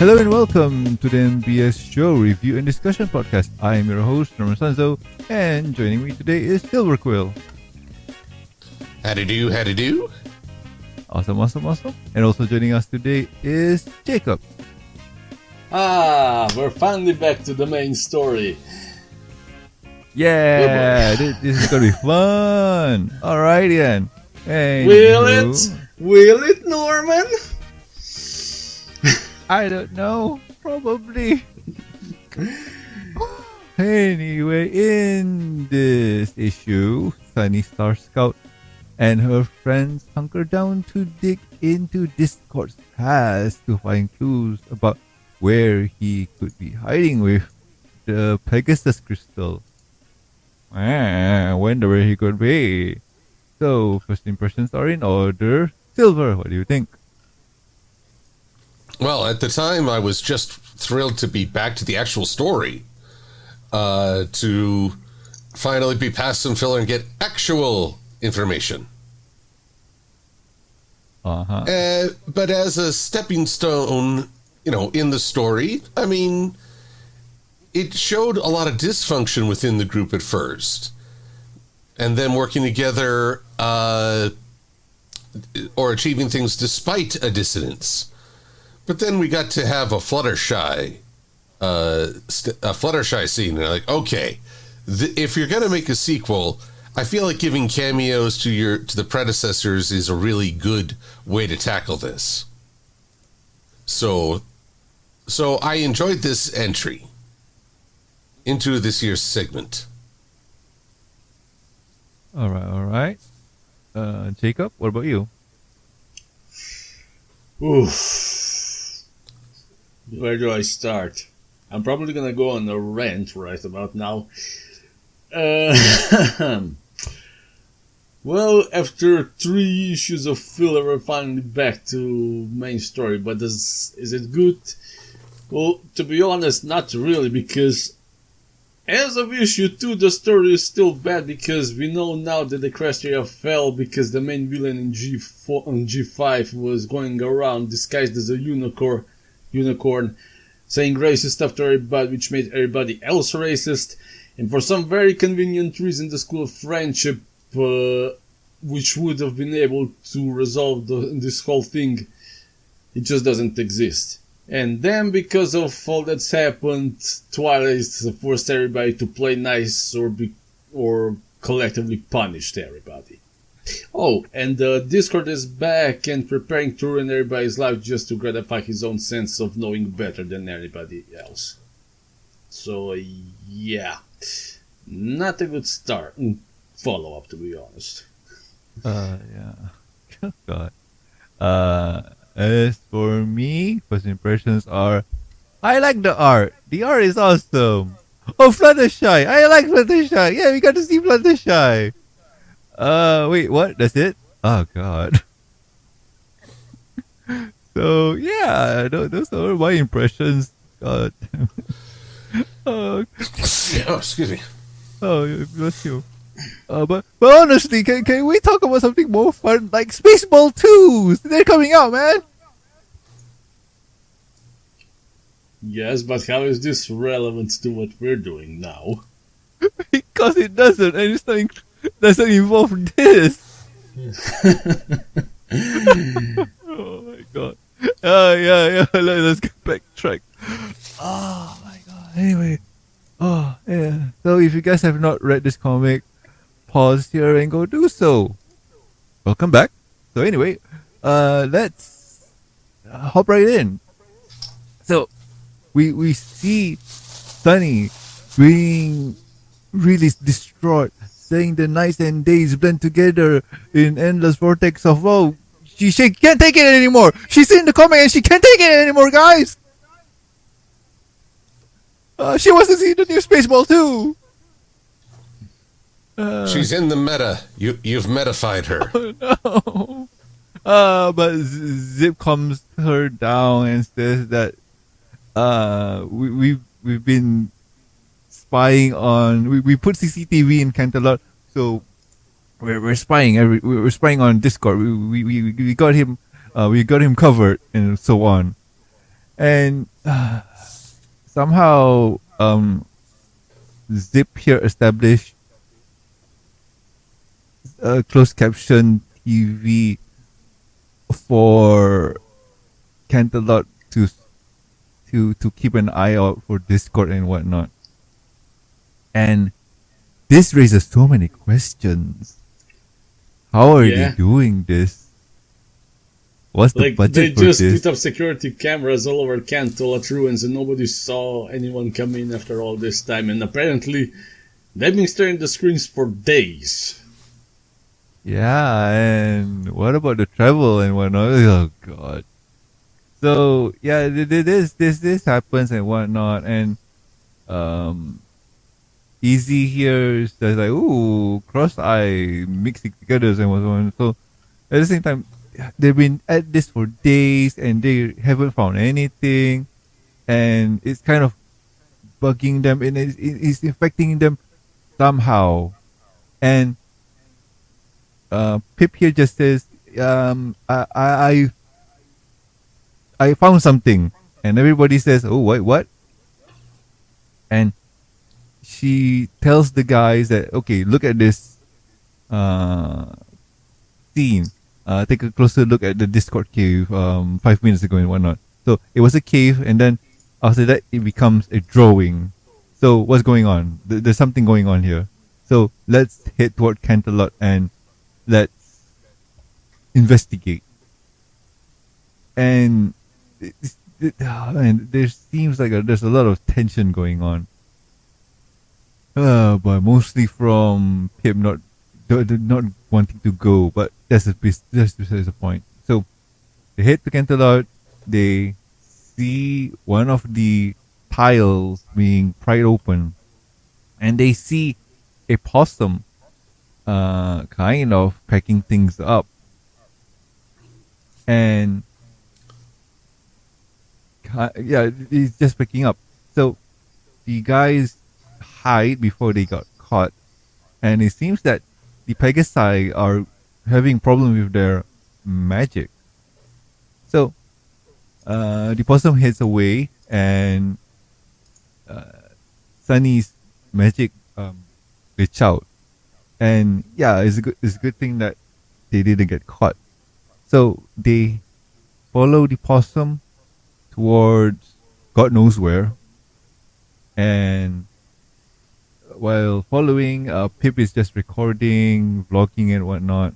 Hello and welcome to the MBS Show Review and Discussion Podcast. I am your host, Sanzo, and joining me today is Silver Quill. Howdy do. Awesome. And also joining us today is Jacob. We're finally back to the main story. Yeah, this is gonna be fun. Alrighty then. Hey, Will it, Norman? I don't know. Probably. Anyway, in this issue, Sunny Star Scout and her friends hunker down to dig into Discord's past to find clues about where he could be hiding with the Pegasus crystal. I wonder where he could be. So, first impressions are in order. Silver, what do you think? Well, at the time, I was just thrilled to be back to the actual story. To finally be past some filler and get actual information. But as a stepping stone, in the story, I mean, it showed a lot of dysfunction within the group at first. And then working together, or achieving things despite a dissonance. But then we got to have a Fluttershy scene. And I'm like, okay, if you're going to make a sequel, I feel like giving cameos to the predecessors is a really good way to tackle this. So I enjoyed this entry into this year's segment. All right. Jacob, what about you? Oof. Where do I start? I'm probably gonna go on a rant right about now. Well, after 3 issues of filler, we're finally back to main story. But is it good? Well, to be honest, not really, because as of issue 2, the story is still bad because we know now that the Cresteria fell because the main villain in G5 was going around disguised as a unicorn, saying racist stuff to everybody, which made everybody else racist. And for some very convenient reason, the School of Friendship, which would have been able to resolve this whole thing, it just doesn't exist. And then, because of all that's happened, Twilight forced everybody to play nice or collectively punished everybody. Oh, and Discord is back and preparing to ruin everybody's life just to gratify his own sense of knowing better than anybody else. So, yeah. Not a good follow-up, to be honest. Yeah. God. As for me, first impressions are, I like the art. The art is awesome. Oh, Fluttershy. I like Fluttershy. Yeah, we got to see Fluttershy. Wait, what? That's it? Oh, God. So, yeah, those are my impressions. God. Oh, excuse me. Oh, bless you. But honestly, can we talk about something more fun, like Spaceball 2s? They're coming out, man. Yes, but how is this relevant to what we're doing now? Because it doesn't, and it's not doesn't involve this. Oh my god. Yeah. Let's get backtrack. Oh my god. Anyway. Oh yeah. So if you guys have not read this comic, pause here and go do so. Welcome back. So anyway, let's hop right in. So we see Sunny being really distraught, saying the nights and days blend together in endless vortex of woe. She can't take it anymore. She's in the comic and she can't take it anymore, guys. She wants to see the new Spaceball too. She's in the meta. You've metafied her. Oh, no. But Zip calms her down and says that we've been spying on. We put CCTV in Canterlot, so we're spying. We're spying on Discord. We got him. We got him covered and so on. And somehow Zip here established closed caption TV for Canterlot to keep an eye out for Discord and whatnot. And this raises so many questions. How are they doing this? What's the Like, budget they for just this? put up security cameras all over Canterlot ruins and nobody saw anyone come in after all this time. And apparently, they've been staring at the screens for days. Yeah, and what about the travel and whatnot? Oh god. So yeah, this happens and whatnot, and um, Easy here is just like ooh, cross eye mixing together and whatnot. So at the same time, they've been at this for days and they haven't found anything, and it's kind of bugging them and it's infecting them somehow. And Pip here just says, I found something, and everybody says, "Oh, what?" And she tells the guys that, "Okay, look at this scene. Take a closer look at the Discord cave 5 minutes ago and whatnot." So it was a cave, and then after that, it becomes a drawing. So what's going on? There's something going on here. So let's head toward Canterlot and let's investigate. And and there seems like there's a lot of tension going on. But mostly from Pip not wanting to go, but that's the point. So they head to Canterlot. They see one of the tiles being pried open, and they see a possum, kind of packing things up, and yeah, he's just picking up. So the guys hide before they got caught, and it seems that the Pegasi are having problems with their magic. So the possum heads away, and Sunny's magic glitch out, and yeah, it's a good thing that they didn't get caught. So they follow the possum towards God knows where, and while following, Pip is just recording, vlogging, and whatnot.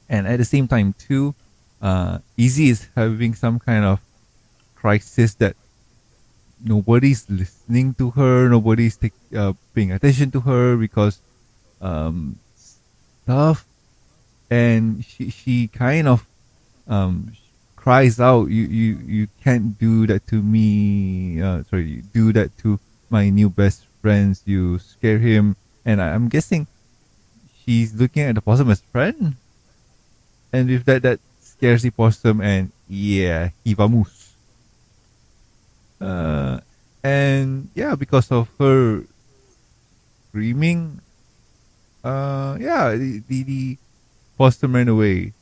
And at the same time, too, Easy is having some kind of crisis that nobody's listening to her, nobody's paying attention to her because stuff, and she kind of cries out, you can't do that to me. Sorry, you do that to my new best friends. You scare him, and I'm guessing she's looking at the possum as friend, and with that scares the possum, and yeah, he vamos. And yeah, because of her screaming, yeah, the possum ran away.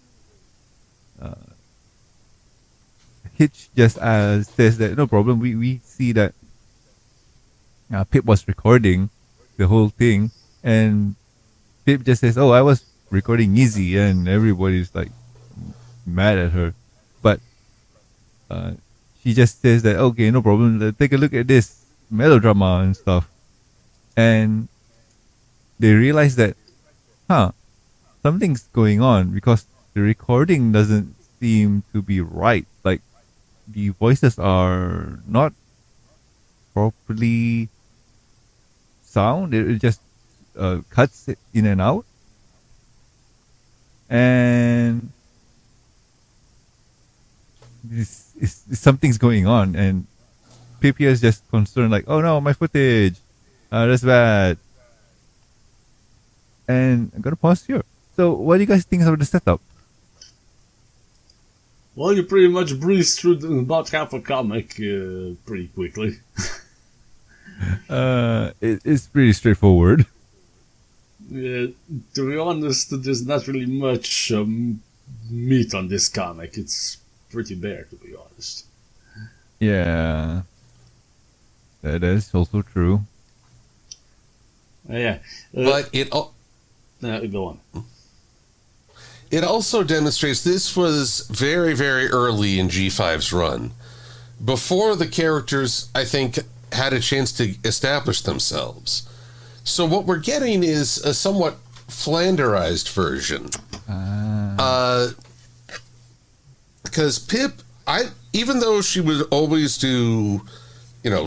Hitch just says that no problem. We see that Pip was recording the whole thing, and Pip just says, "Oh, I was recording Easy," and everybody's like mad at her. But she just says that okay, no problem. Take a look at this melodrama and stuff, and they realize that, something's going on because the recording doesn't seem to be right. Like the voices are not properly sound. It just cuts in and out, and something's going on. And PP is just concerned, like, "Oh no, my footage, that's bad." And I'm gonna pause here. So, what do you guys think of the setup? Well, you pretty much breeze through about half a comic pretty quickly. It's pretty straightforward. To be honest, there's not really much meat on this comic. It's pretty bare, to be honest. Yeah, that is also true. Yeah. But Go on. it also demonstrates this was very, very early in G5's run. Before the characters, I think, had a chance to establish themselves. So what we're getting is a somewhat flanderized version. Because Pip, even though she would always do,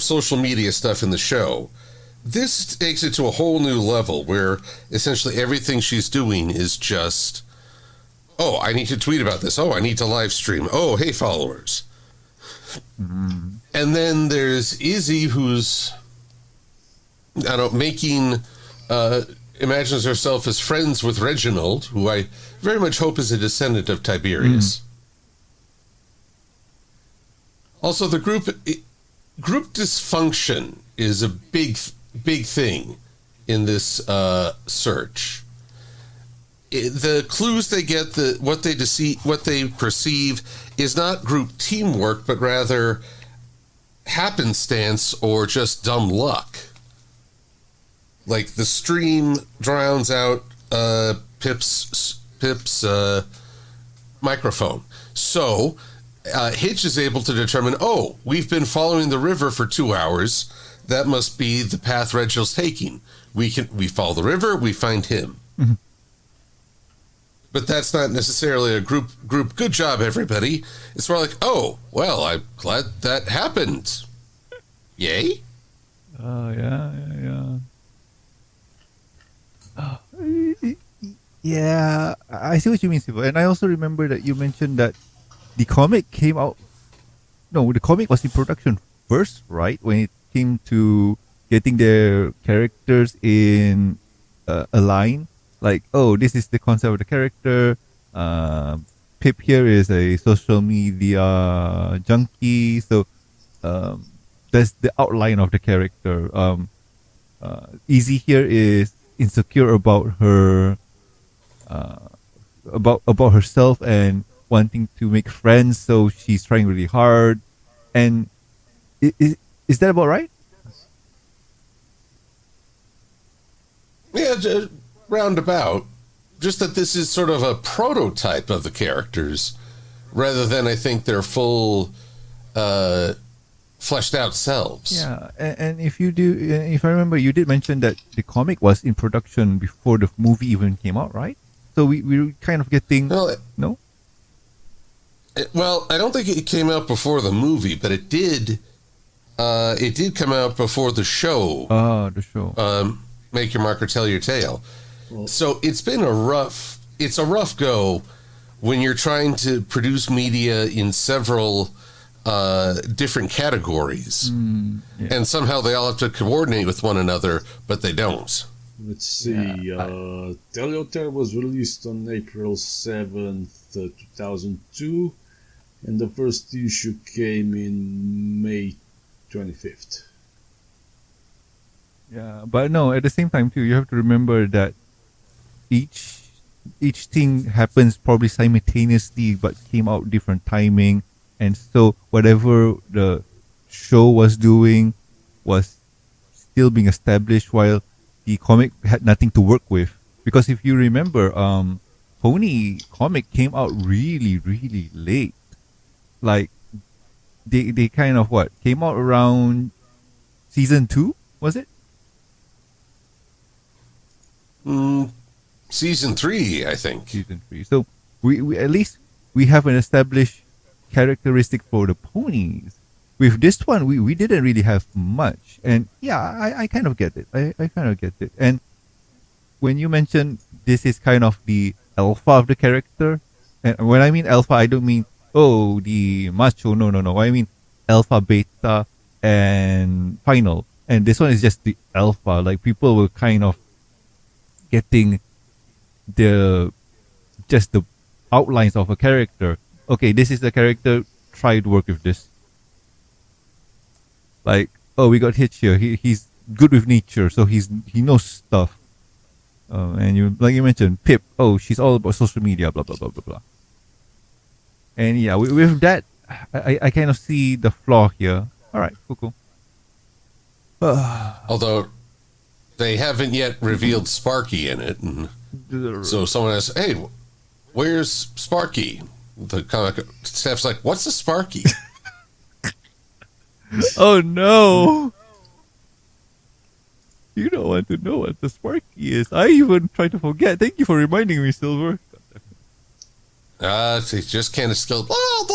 social media stuff in the show, this takes it to a whole new level where essentially everything she's doing is just, oh, I need to tweet about this. Oh, I need to live stream. Oh, hey, followers. Mm-hmm. And then there's Izzy, who's, imagines herself as friends with Reginald, who I very much hope is a descendant of Tiberius. Also, the group dysfunction is a big thing in this search. The clues they get, what they perceive, is not group teamwork, but rather happenstance or just dumb luck. Like the stream drowns out Pip's microphone. So Hitch is able to determine, oh, we've been following the river for 2 hours. That must be the path Reginald's taking. We follow the river, we find him. Mm-hmm. But that's not necessarily a group. Good job, everybody. It's more like, oh, well, I'm glad that happened. Yay? Oh, yeah. Yeah, I see what you mean, Siva. And I also remember that you mentioned that the comic came out. No, the comic was in production first, right? When it came to getting their characters in a line. Like, oh, this is the concept of the character. Pip here is a social media junkie. So that's the outline of the character. Izzy here is insecure about her, about herself and wanting to make friends. So she's trying really hard. And is that about right? Yeah, roundabout. Just that this is sort of a prototype of the characters, rather than I think their full fleshed out selves. Yeah, and if I remember, you did mention that the comic was in production before the movie even came out, right? So we were kind of getting no. Well, I don't think it came out before the movie, but it did. It did come out before the show. The show. Make Your Mark or Tell Your Tale. So it's been a rough go when you're trying to produce media in several different categories. Yeah. And somehow they all have to coordinate with one another, but they don't. Let's see. Tell Your Tale was released on April 7th, 2002, and the first issue came in May 25th. Yeah, but no, at the same time too, you have to remember that each thing happens probably simultaneously, but came out different timing, and so whatever the show was doing was still being established, while the comic had nothing to work with. Because if you remember, Pony comic came out really, really late. Like they kind of came out around season 2, was it? Season 3, I think. Season 3. So we at least we have an established characteristic for the ponies. With this one, we didn't really have much. And yeah, I kind of get it. I kind of get it. And when you mention this is kind of the alpha of the character, and when I mean alpha, I don't mean, oh, the macho. No. I mean alpha, beta, and final. And this one is just the alpha. Like, people were kind of getting the outlines of a character. Okay, this is the character. Try to work with this. Like, oh, we got Hitch here. He's good with nature, so he knows stuff. And you, like you mentioned, Pip. Oh, she's all about social media. Blah blah blah blah blah. And yeah, with that, I kind of see the flaw here. All right, cool. Although they haven't yet revealed Sparky in it. And so someone asks, hey, where's Sparky? The comic staff's like, what's a Sparky? Oh no! You don't want to know what the Sparky is. I even try to forget. Thank you for reminding me, Silver. They just can't escape. Oh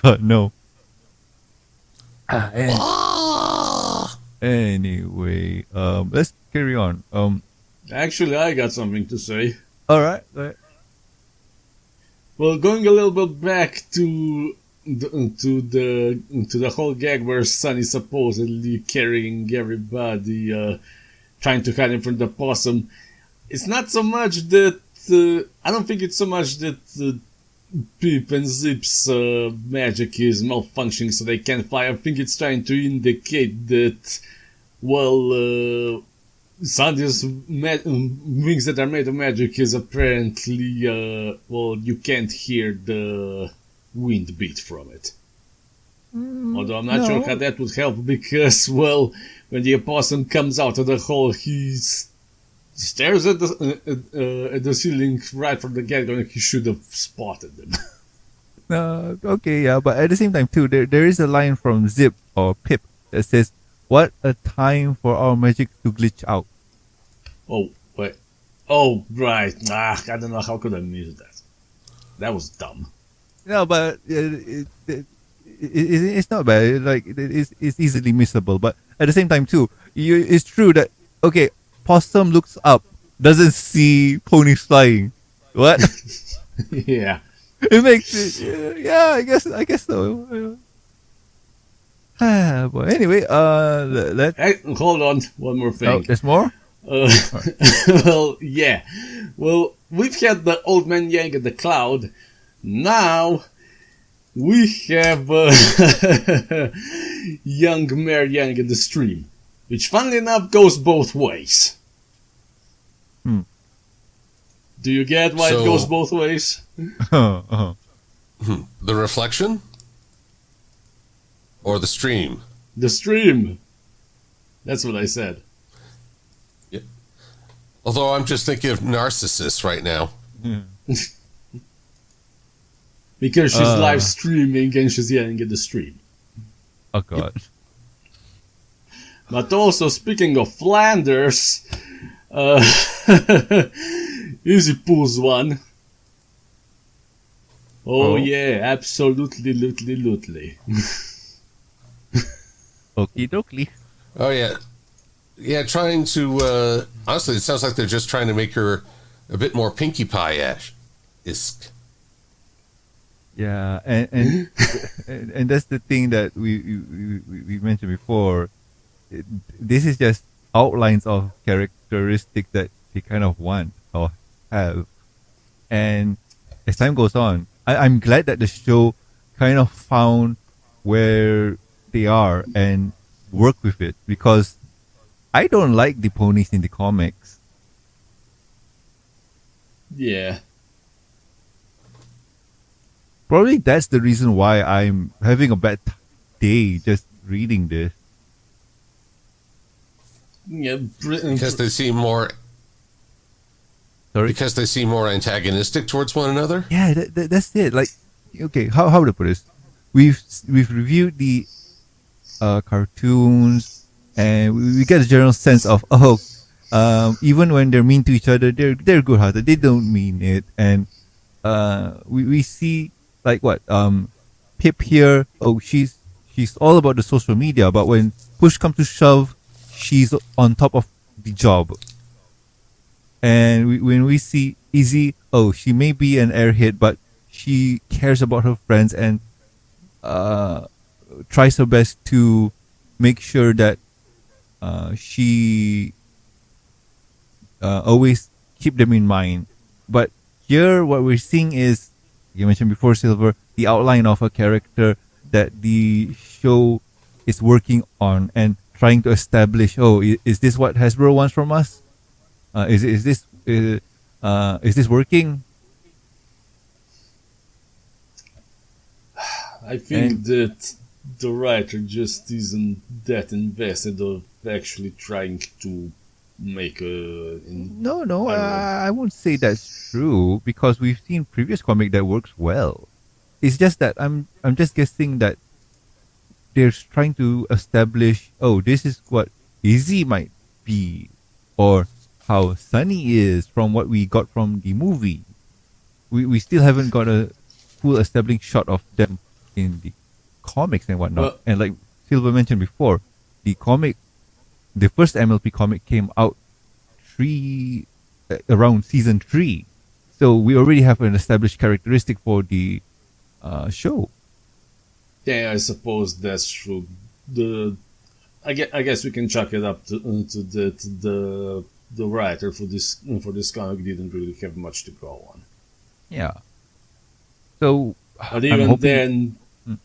god, no. Anyway, let's carry on. Actually, I got something to say. All right. Well, going a little bit back to the whole gag where Sun is supposedly carrying everybody, trying to hide him from the possum. It's not so much that I don't think it's so much that Pip and Zip's magic is malfunctioning so they can't fly. I think it's trying to indicate that, well, Sandy's wings that are made of magic is apparently, well, you can't hear the wind beat from it. Although I'm not sure how that would help because, well, when the opossum comes out of the hole, he stares at the ceiling right from the get-go and he should have spotted them. Okay, yeah, but at the same time too, there is a line from Zip or Pip that says, "What a time for our magic to glitch out." Oh, wait. Oh, right. I don't know. How could I miss that? That was dumb. No, but it's not bad. Like it's easily missable. But at the same time too, it's true that okay, possum looks up, doesn't see ponies flying. What? Yeah. It makes it. Yeah, I guess so. But anyway, let. Hey, hold on. One more thing. Oh, there's more. Well, yeah. Well, we've had the old man Yang at the cloud. Now we have young Mare Yang at the stream, which, funnily enough, goes both ways. Do you get why it goes both ways? The reflection or the stream? The stream. That's what I said. Yeah. Although I'm just thinking of Narcissus right now. Because she's live streaming and she's yelling at the stream. Oh god. But also, speaking of Flanders, Easy pulls one. Oh yeah, absolutely, lutely. Okie dokie. Oh yeah. Yeah, trying to honestly it sounds like they're just trying to make her a bit more Pinkie Pie-ish. Yeah, and that's the thing that we mentioned before. This is just outlines of characteristics that they kind of want or have. And as time goes on, I'm glad that the show kind of found where they are and work with it, because I don't like the ponies in the comics. Yeah. Probably that's the reason why I'm having a bad day just reading this. Yeah, because they seem more. Sorry? Because they seem more antagonistic towards one another. Yeah, that's it. Like, okay, how to put this? We've reviewed the cartoons, and we get a general sense of even when they're mean to each other, they're good-hearted. They don't mean it, and we see like what Pip here. Oh, she's all about the social media, but when push comes to shove, she's on top of the job. And when we see Izzy, oh, she may be an airhead, but she cares about her friends and tries her best to make sure that she always keep them in mind. But here, what we're seeing is, you mentioned before, Silver, the outline of a character that the show is working on and trying to establish. Oh, is this what Hasbro wants from us? Is this working? I think that the writer just isn't that invested of actually trying to make a. No, I don't know. I won't say that's true because we've seen previous comic that works well. It's just that I'm just guessing that they're trying to establish, oh, this is what Izzy might be, or how Sunny is from what we got from the movie. We still haven't got a full establishing shot of them in the comics and whatnot. Well, And like Silver mentioned before, the first MLP comic came out around season 3, so we already have an established characteristic for the show. yeah, I suppose that's true. I guess we can chalk it up to that the writer for this comic didn't really have much to go on. Yeah. So But I'm even hoping. then, Hmm.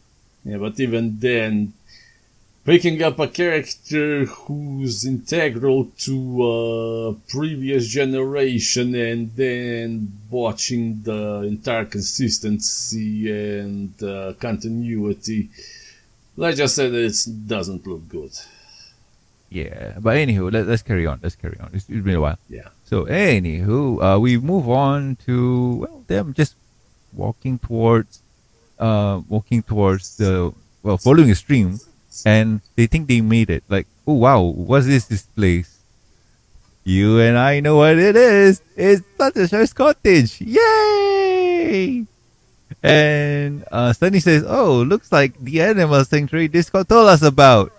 yeah, but even then, picking up a character who's integral to a previous generation and then watching the entire consistency and continuity, let's just say that it doesn't look good. Yeah, but anywho, let's carry on. Let's carry on. It's been a while. Yeah. So anywho, we move on to them just walking towards following a stream, and they think they made it. Like, oh wow, what's this place? You and I know what it is. It's Fluttershy's cottage. Yay! And Sunny says, "Oh, looks like the animal sanctuary Discord told us about."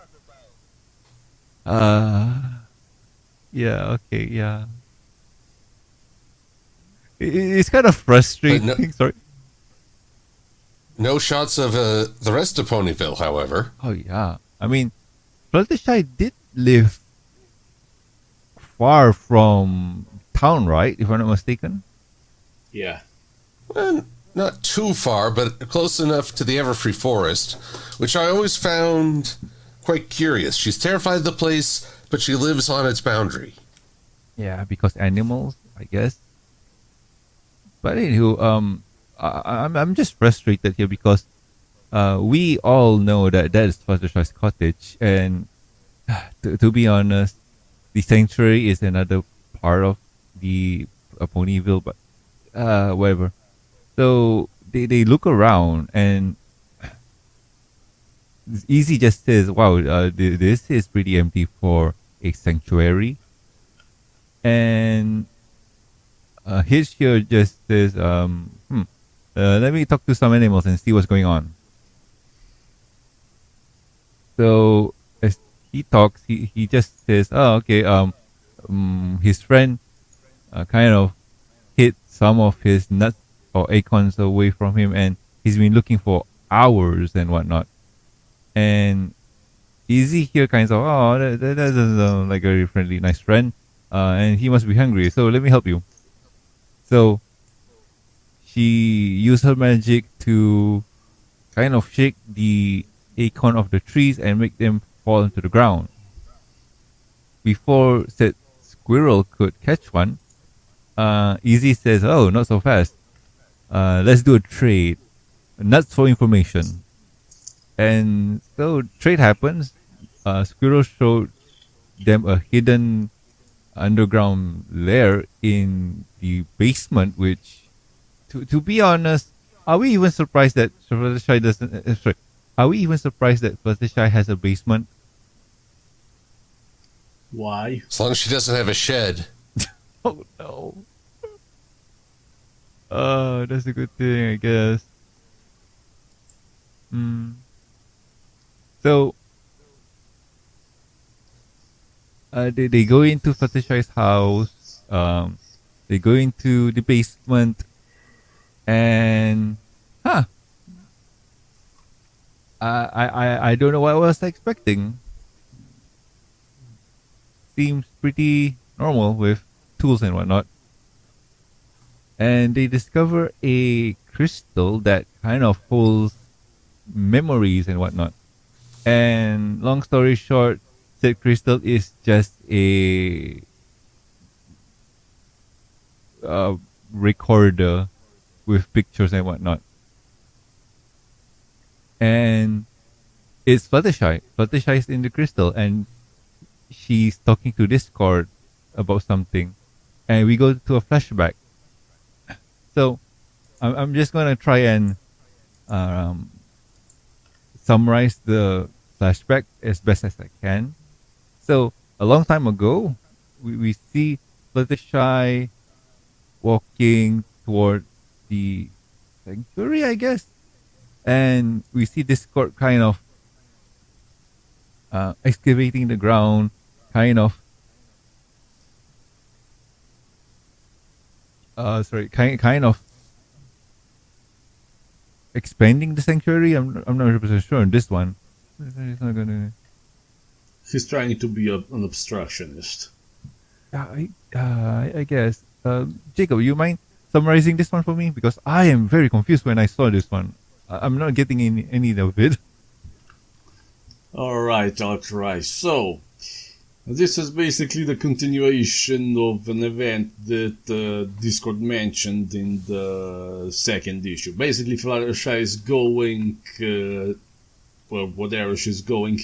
Yeah, okay, yeah. It's kind of frustrating. But Sorry. No shots of the rest of Ponyville, however. Oh yeah. I mean, Fluttershy did live far from town, right? If I'm not mistaken. Yeah. Well, not too far, but close enough to the Everfree Forest, which I always found quite curious. She's terrified of the place, but she lives on its boundary. Yeah, because animals, I guess. But anywho, I'm just frustrated here because we all know that is Fluttershy's cottage, and to be honest, the sanctuary is another part of the Ponyville, but whatever. So they look around, and Easy just says, "Wow, this is pretty empty for a sanctuary," and Hitch here just says, let me talk to some animals and see what's going on." So as he talks, he just says, "Oh, okay." His friend kind of hid some of his nuts or acorns away from him, and he's been looking for hours and whatnot. And Easy here kind of, oh, that doesn't sound like a very friendly, nice friend, and he must be hungry. So let me help you. So she used her magic to kind of shake the acorn of the trees and make them fall into the ground. Before said squirrel could catch one, Easy says, "Oh, not so fast. Let's do a trade. Nuts for information." And so trade happens. Squirrel showed them a hidden underground lair in the basement, which, to be honest, are we even surprised that Fluttershy doesn't? Sorry, are we even surprised that Fluttershy has a basement? Why? As long as she doesn't have a shed. Oh no. That's a good thing, I guess. So they go into Fluttershy's house. They go into the basement, and I don't know what I was expecting. Seems pretty normal with tools and whatnot. And they discover a crystal that kind of holds memories and whatnot. And long story short, said crystal is just a recorder with pictures and whatnot. and it's Fluttershy. Fluttershy is in the crystal, and she's talking to Discord about something, and we go to a flashback. So I'm just gonna try and um, summarize the flashback as best as I can. So a long time ago, we see Fluttershy walking toward the sanctuary, I guess, and we see Discord kind of excavating the ground, kind of kind of expanding the sanctuary. I'm not 100% sure on this one. It's not gonna. He's trying to be an obstructionist. I guess. Jacob, you mind summarizing this one for me, because I am very confused when I saw this one. I'm not getting any of it. Alright, I'll try. So, this is basically the continuation of an event that Discord mentioned in the second issue. Basically, Fluttershy is going, well, whatever she's going,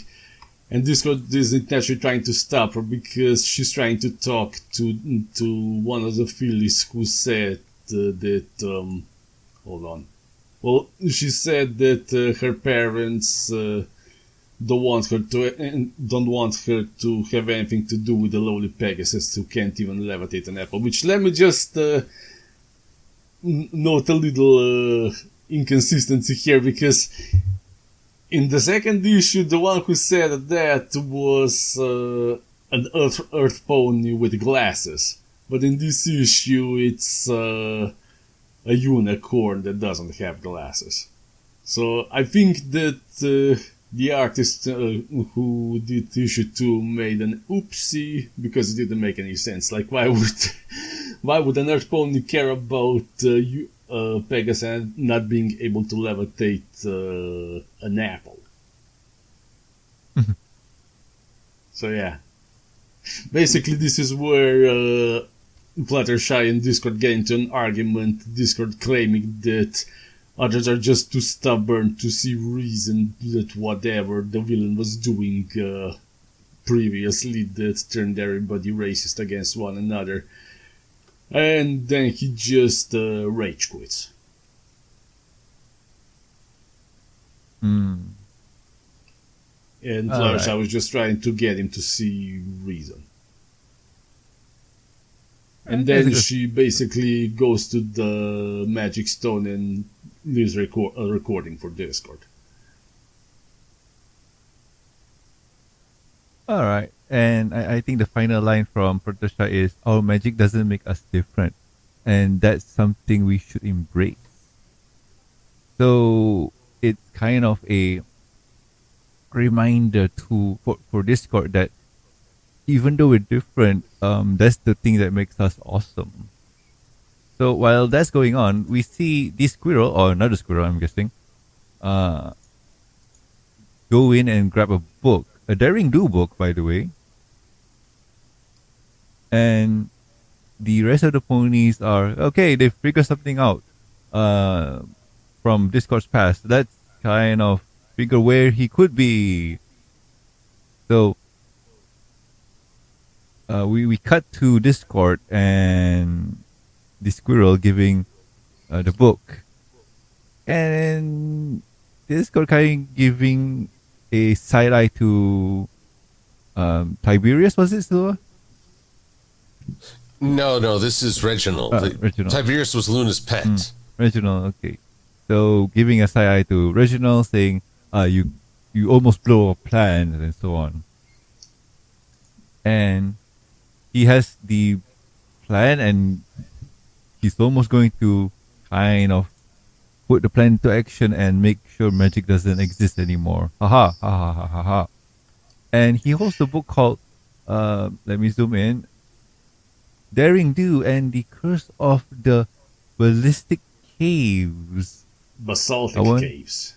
and Discord is intentionally trying to stop her because she's trying to talk to one of the fillies who said that, hold on. Well, she said that her parents don't want her to have anything to do with the lowly Pegasus who can't even levitate an apple. Which, let me just note a little inconsistency here, because in the second issue, the one who said that was an earth pony with glasses, but in this issue, it's a unicorn that doesn't have glasses. So I think that the artist who did issue 2 made an oopsie, because it didn't make any sense. Like, why would an earth pony care about Pegasus and not being able to levitate an apple? So yeah, basically this is where Fluttershy and Discord get into an argument. Discord claiming that others are just too stubborn to see reason that whatever the villain was doing previously that turned everybody racist against one another. And then he just rage quits. And Fluttershy was just trying to get him to see reason. And then she basically goes to the Magic Stone and leaves a recording for Discord. Alright, and I think the final line from Fluttershy is, "Our magic doesn't make us different, and that's something we should embrace." So it's kind of a reminder for Discord that even though we're different, that's the thing that makes us awesome. So while that's going on, we see this squirrel, or another squirrel, I'm guessing, go in and grab a book, a Daring Do book, by the way. And the rest of the ponies are, okay, they figure something out from Discord's past. Let's kind of figure where he could be. So we cut to Discord and the squirrel giving the book, and Discord kind of giving a side eye to Tiberius. Was it Silva? No, this is Reginald. Reginald. Tiberius was Luna's pet. Reginald, okay. So giving a side eye to Reginald, saying, you almost blow a plan, and so on. And he has the plan, and he's almost going to kind of put the plan into action and make sure magic doesn't exist anymore. Ha ha. And he holds the book called, let me zoom in, Daring Do and the Curse of the Ballistic Caves. Basaltic caves.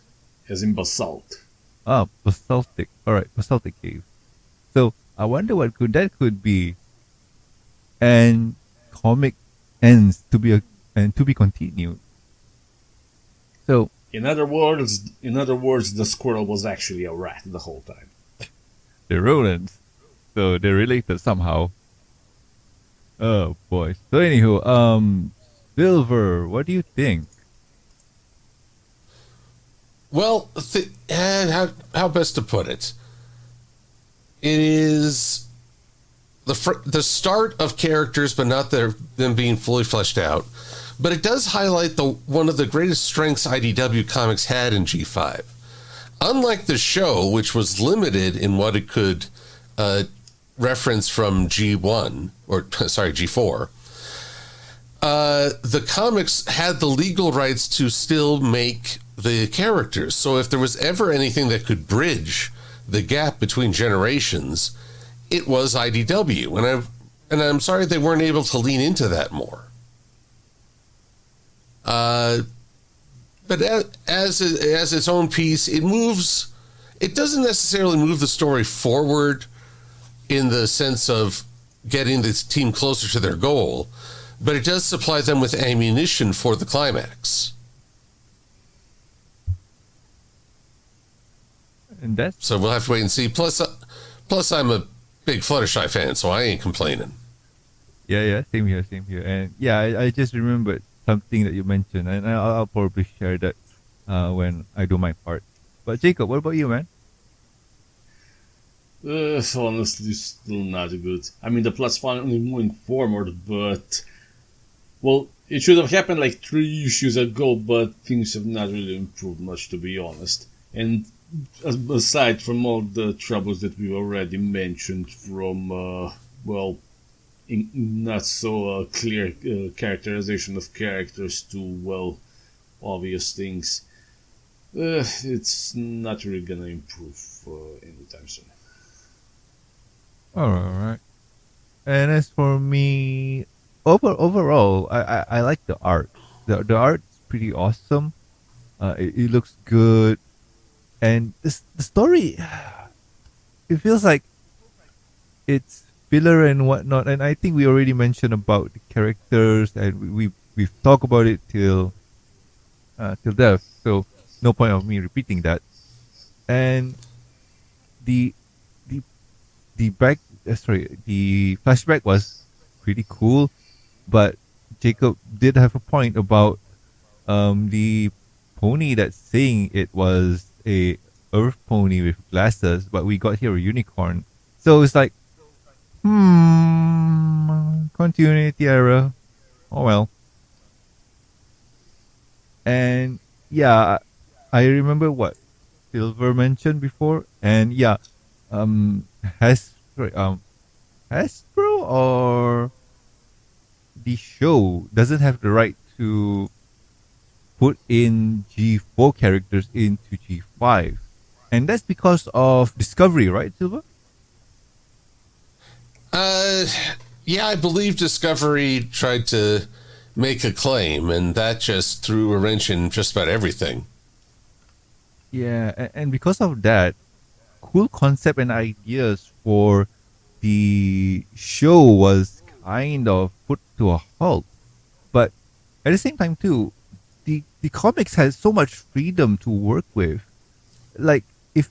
As in basalt. Basaltic. Alright, Basaltic Cave. So, I wonder what that could be. And comic ends to be continued. So In other words, the squirrel was actually a rat the whole time. They're rodents, so they're related somehow. Oh boy. So anywho, Silver, what do you think? Well, how best to put it? It is the start of characters, but not them being fully fleshed out. But it does highlight one of the greatest strengths IDW Comics had in G5. Unlike the show, which was limited in what it could reference from G1, or sorry, G4, the comics had the legal rights to still make the characters. So if there was ever anything that could bridge the gap between generations, it was IDW. And I'm sorry they weren't able to lean into that more. But as its own piece, it doesn't necessarily move the story forward in the sense of getting the team closer to their goal, but it does supply them with ammunition for the climax. And that's So we'll have to wait and see. Plus I'm a big Fluttershy fan, so I ain't complaining. yeah, same here. And yeah, I just remembered something that you mentioned, and I'll probably share that when I do my part. But Jacob, what about you, man? Honestly, still not good. I mean, the plot's finally moving forward, but well, it should have happened like 3 issues ago, but things have not really improved much, to be honest. And aside from all the troubles that we already mentioned, from not so clear characterization of characters to obvious things, it's not really gonna improve anytime soon. All right. And as for me, overall, I like the art. The art's pretty awesome. It looks good, and the story, it feels like it's filler and whatnot. And I think we already mentioned about the characters, and we've talked about it till death. So no point of me repeating that. And the the flashback was pretty cool, but Jacob did have a point about the pony that's saying it was a earth pony with glasses, but we got here a unicorn. So it's like, continuity error. Oh well. And yeah, I remember what Silver mentioned before, and yeah, Hasbro or the show doesn't have the right to put in G4 characters into G5, and that's because of Discovery, right, Silver? Yeah, I believe Discovery tried to make a claim, and that just threw a wrench in just about everything. Yeah, and because of that, cool concept and ideas for the show was kind of put to a halt. But at the same time too, the comics has so much freedom to work with. Like if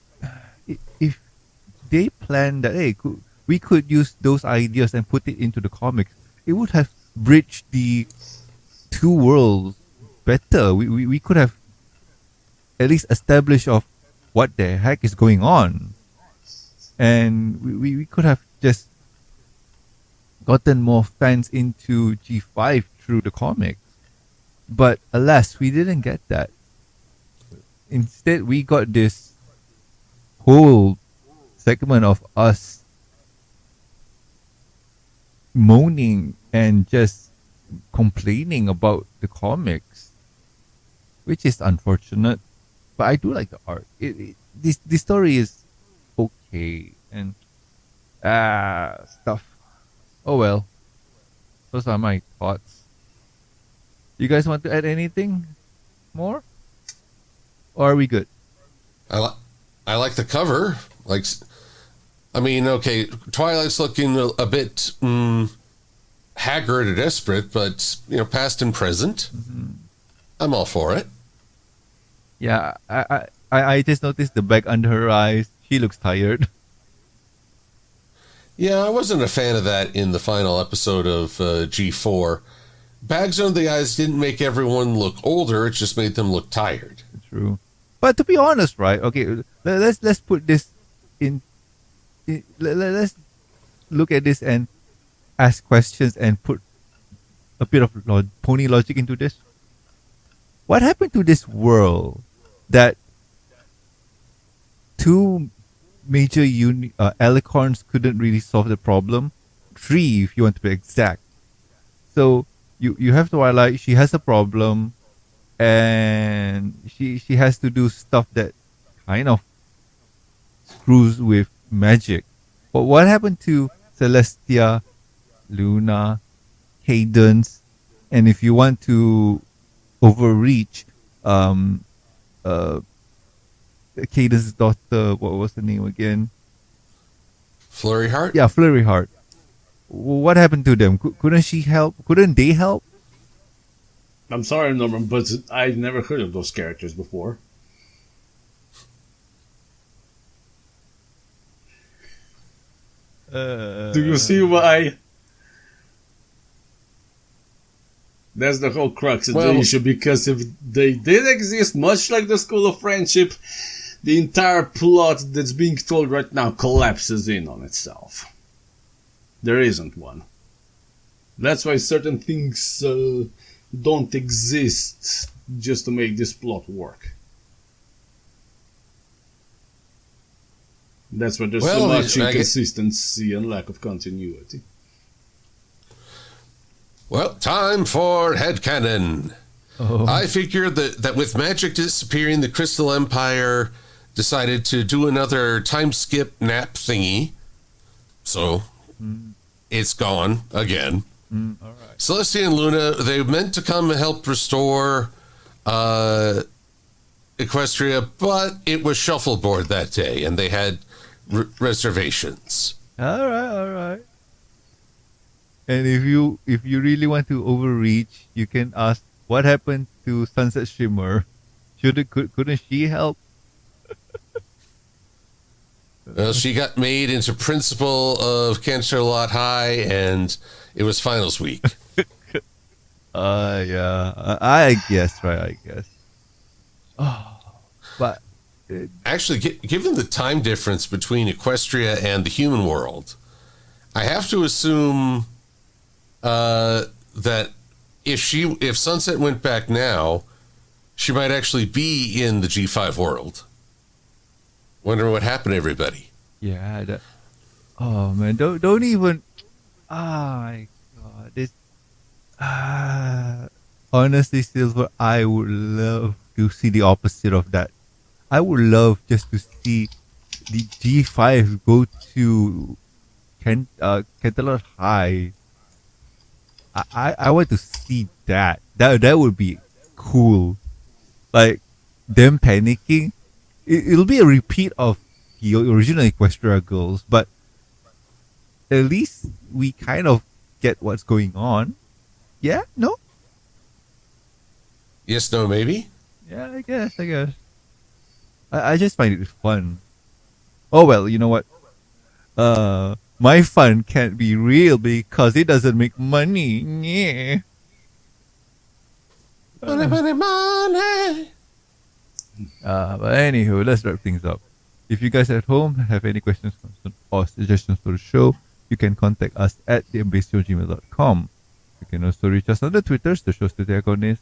they planned that, hey, we could use those ideas and put it into the comics, it would have bridged the two worlds better. We could have at least established of what the heck is going on. And we could have just gotten more fans into G5 through the comics. But alas, we didn't get that. Instead, we got this whole segment of us moaning and just complaining about the comics, which is unfortunate. But I do like the art. This story is okay, and stuff. Oh well, those are my thoughts. You guys want to add anything more, or are we good? I like the cover. Okay, Twilight's looking a bit haggard or desperate, but past and present. Mm-hmm. I'm all for it. Yeah, I just noticed the bag under her eyes. She looks tired. Yeah, I wasn't a fan of that in the final episode of G4. Bags under the eyes didn't make everyone look older, it just made them look tired. True. But to be honest, right? Okay, let's put this let's look at this and ask questions and put a bit of pony logic into this. What happened to this world that two major alicorns couldn't really solve the problem? Three, if you want to be exact. So you have Twilight. She has a problem, and she has to do stuff that kind of screws with magic. But what happened to Celestia, Luna, Cadence, and if you want to overreach, Cadence's daughter, what was her name again? Flurry Heart? Yeah, Flurry Heart. What happened to them? Couldn't she help? Couldn't they help? I'm sorry, Norman, but I've never heard of those characters before. Do you see why? That's the whole crux of the issue, because if they did exist, much like the School of Friendship, the entire plot that's being told right now collapses in on itself. There isn't one. That's why certain things don't exist just to make this plot work. That's why there's so much inconsistency and lack of continuity. Well, time for headcanon. Oh. I figured that with magic disappearing, the Crystal Empire decided to do another time skip nap thingy. So, it's gone again. All right. Celeste and Luna, they meant to come and help restore Equestria, but it was shuffleboard that day, and they had reservations. All right. And if you really want to overreach, you can ask what happened to Sunset Shimmer. Couldn't she help? Well, she got made into principal of Canterlot High, and it was finals week. Yeah. I guess, right? I guess. Oh, but actually, given the time difference between Equestria and the human world, I have to assume that if Sunset went back now, she might actually be in the G5 world. Wonder what happened to everybody. Yeah. Oh man, don't even. Oh my god, this. Honestly, Silver, I would love to see the opposite of that. I would love just to see the G5 go to Canterlot High. I want to see that. That would be cool. Like them panicking. It'll be a repeat of the original Equestria Girls, but at least we kind of get what's going on. Yeah? No? Yes, no, maybe? Yeah, I guess. I just find it fun. Oh well, you know what? My fun can't be real because it doesn't make money. Yeah. Money. But anywho, let's wrap things up. If you guys at home have any questions or suggestions for the show, you can contact us at thembasshow@gmail.com. You can also reach us on the Twitters. The show's Twitter account is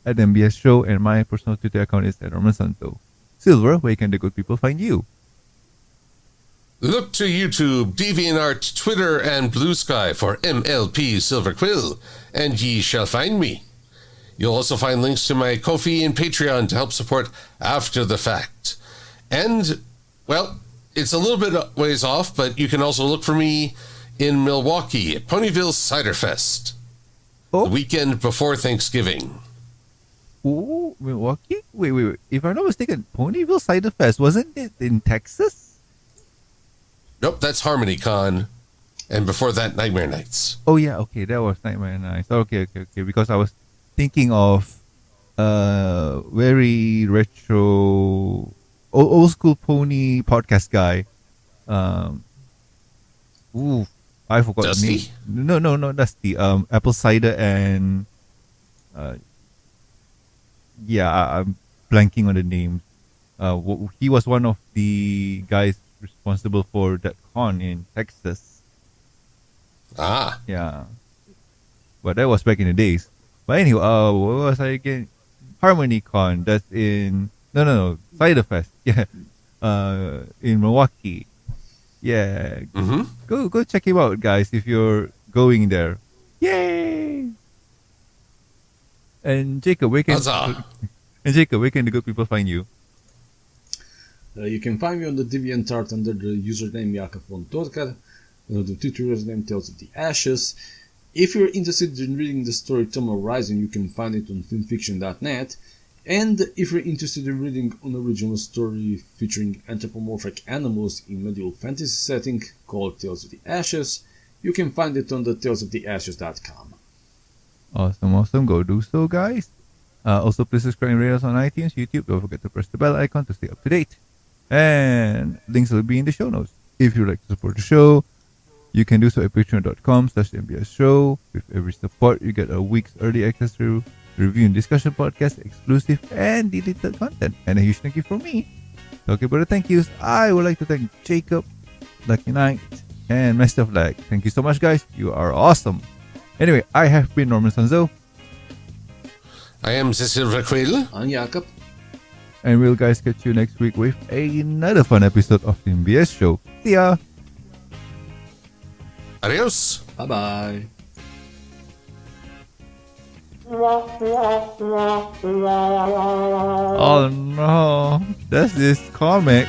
at MBS Show, and my personal Twitter account is at Sanzo. Silver, where can the good people find you? Look to YouTube, DeviantArt, Twitter, and Blue Sky for MLP Silver Quill, and ye shall find me. You'll also find links to my Ko-fi and Patreon to help support after the fact. And, well, it's a little bit ways off, but you can also look for me in Milwaukee at Ponyville Cider Fest. The weekend before Thanksgiving. Oh, Milwaukee? Wait. If I'm not mistaken, Ponyville Cider Fest, wasn't it in Texas? Nope, that's HarmonyCon. And before that, Nightmare Nights. Oh, yeah, okay, that was Nightmare Nights. Okay, because I was thinking of very retro, old school pony podcast guy. I forgot Dusty? the name. No, not Dusty. Apple cider and I'm blanking on the name. He was one of the guys responsible for that con in Texas. Ah. Yeah, but that was back in the days. But anyway, what was I again? Harmony Con. That's in no Cider Fest. Yeah, in Milwaukee. Yeah, go check him out, guys, if you're going there. Yay! And Jacob, where can Huzzah. the good people find you? You can find me on the DeviantArt under the username Jakob Fon Torkar. The Twitter username Tales of the Ashes. If you're interested in reading the story Tom Horizon, you can find it on filmfiction.net. And if you're interested in reading an original story featuring anthropomorphic animals in medieval fantasy setting called Tales of the Ashes, you can find it on the talesoftheashes.com. Awesome. Go do so, guys. Also, please subscribe and rate us on iTunes, YouTube. Don't forget to press the bell icon to stay up to date. And links will be in the show notes. If you'd like to support the show, you can do so at patreon.com/MBS show. With every support, you get a week's early access to review and discussion podcast, exclusive and deleted content. And a huge thank you from me. Okay, about the thank yous, I would like to thank Jacob, Lucky Knight, and Master of Lag. Thank you so much, guys. You are awesome. Anyway, I have been Norman Sanzo. I am Cecil Quill. I'm Jakob. And we'll guys catch you next week with another fun episode of the MBS show. See ya! Adios. Bye-bye. Oh no, that's this comic.